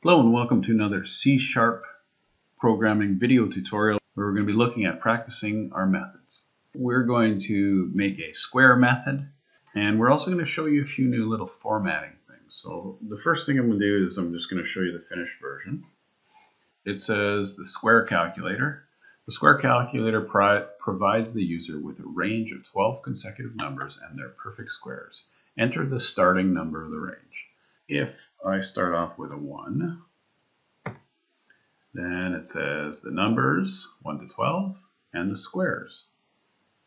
Hello and welcome to another C# programming video tutorial where we're going to be looking at practicing our methods. We're going to make a square method, and we're also going to show you a few new little formatting things. So the first thing I'm going to do is I'm just going to show you the finished version. It says the square calculator. The square calculator provides the user with a range of 12 consecutive numbers and their perfect squares. Enter the starting number of the range. If I start off with a 1, then it says the numbers 1 to 12 and the squares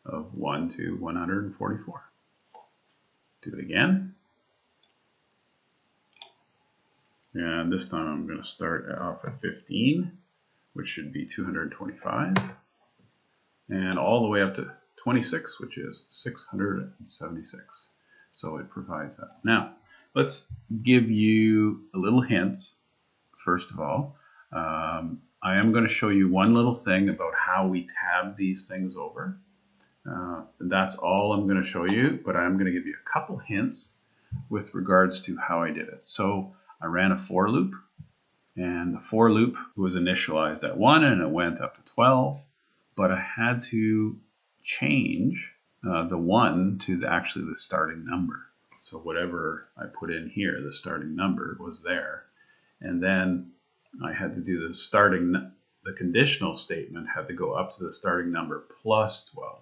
of 1 to 144. Do it again. And this time I'm going to start off at 15, which should be 225, and all the way up to 26, which is 676. So it provides that. Now, let's give you a little hint. First of all, I am going to show you one little thing about how we tab these things over. That's all I'm going to show you, but I'm going to give you a couple hints with regards to how I did it. So I ran a for loop, and the for loop was initialized at 1 and it went up to 12, but I had to change the 1 to actually the starting number. So whatever I put in here, the starting number was there. And then I had to do the conditional statement had to go up to the starting number plus 12.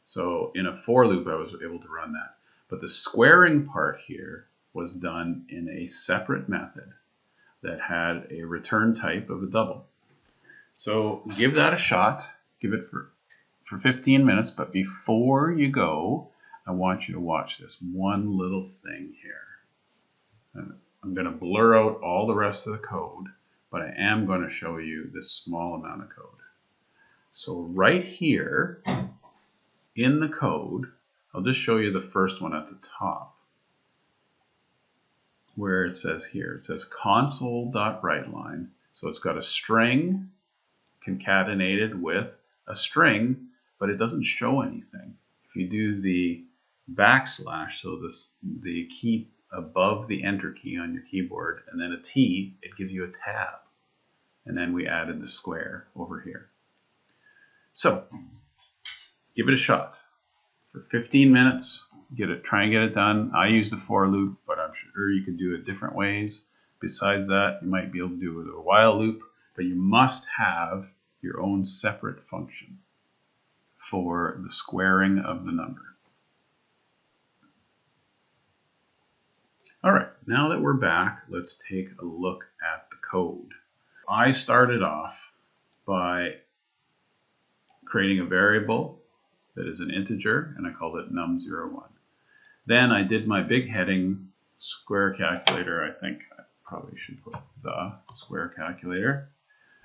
So in a for loop, I was able to run that. But the squaring part here was done in a separate method that had a return type of a double. So give that a shot. Give it for 15 minutes. But before you go, I want you to watch this one little thing here. And I'm going to blur out all the rest of the code, but I am going to show you this small amount of code. So right here in the code, I'll just show you the first one at the top, where it says here, it says console.writeLine. So it's got a string concatenated with a string, but it doesn't show anything. If you do the backslash, so the key above the enter key on your keyboard, and then a T, it gives you a tab. And then we added the square over here. So give it a shot. For 15 minutes, try and get it done. I use the for loop, but I'm sure you could do it different ways. Besides that, you might be able to do it with a while loop, but you must have your own separate function for the squaring of the number. All right, now that we're back, let's take a look at the code. I started off by creating a variable that is an integer, and I called it num01. Then I did my big heading square calculator. I think I probably should put the square calculator.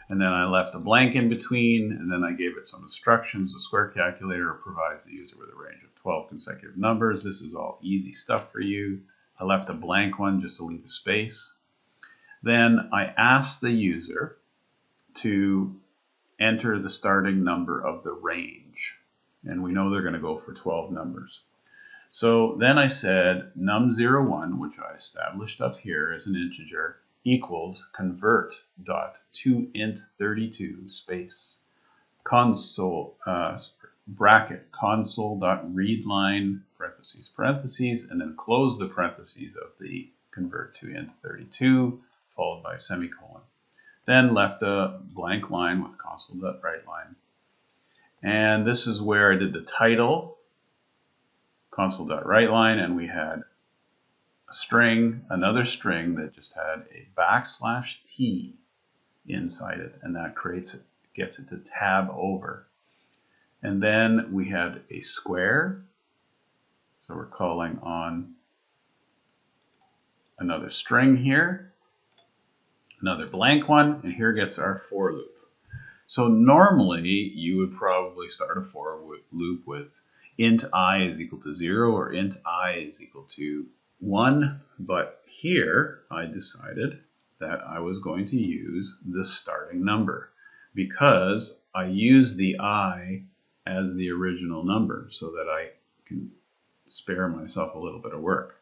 And then I left a blank in between, and then I gave it some instructions. The square calculator provides the user with a range of 12 consecutive numbers. This is all easy stuff for you. I left a blank one just to leave a space. Then I asked the user to enter the starting number of the range. And we know they're going to go for 12 numbers. So then I said num01, which I established up here as an integer, equals convert.toInt32 space console bracket console.readline parentheses, and then close the parentheses of the convert to int32 followed by a semicolon. Then left a blank line with console.writeLine. And this is where I did the title, console.writeLine, and we had a string, another string that just had a \t inside it, and that gets it to tab over. And then we had a square, so we're calling on another string here, another blank one, and here gets our for loop. So normally you would probably start a for loop with int I is equal to 0 or int I is equal to 1, but here I decided that I was going to use the starting number because I use the I as the original number so that I can spare myself a little bit of work.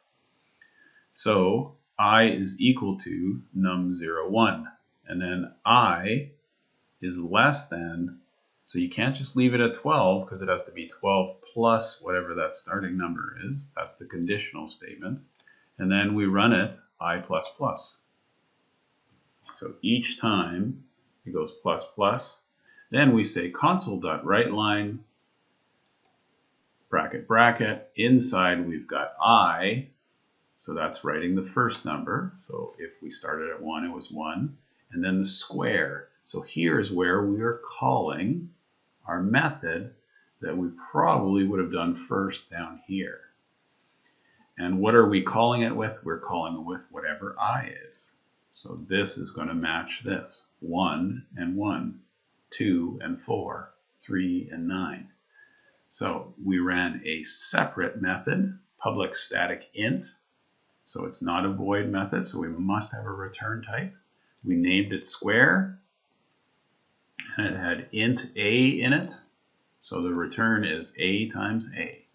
So I is equal to num01. And then I is less than, so you can't just leave it at 12 because it has to be 12 plus whatever that starting number is. That's the conditional statement. And then we run it I++. So each time it goes plus plus. Then we say console.writeLine bracket bracket. Inside we've got I. So that's writing the first number. So if we started at 1, it was 1. And then the square. So here's where we are calling our method that we probably would have done first down here. And what are we calling it with? We're calling it with whatever I is. So this is going to match this. 1 and 1, 2 and 4, 3 and 9. So we ran a separate method, public static int. So it's not a void method, so we must have a return type. We named it square, and it had int a in it. So the return is a times a.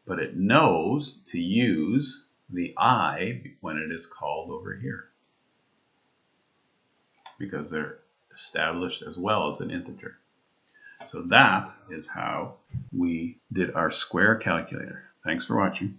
But it knows to use the I when it is called over here, because they're established as well as an integer. So that is how we did our square calculator. Thanks for watching.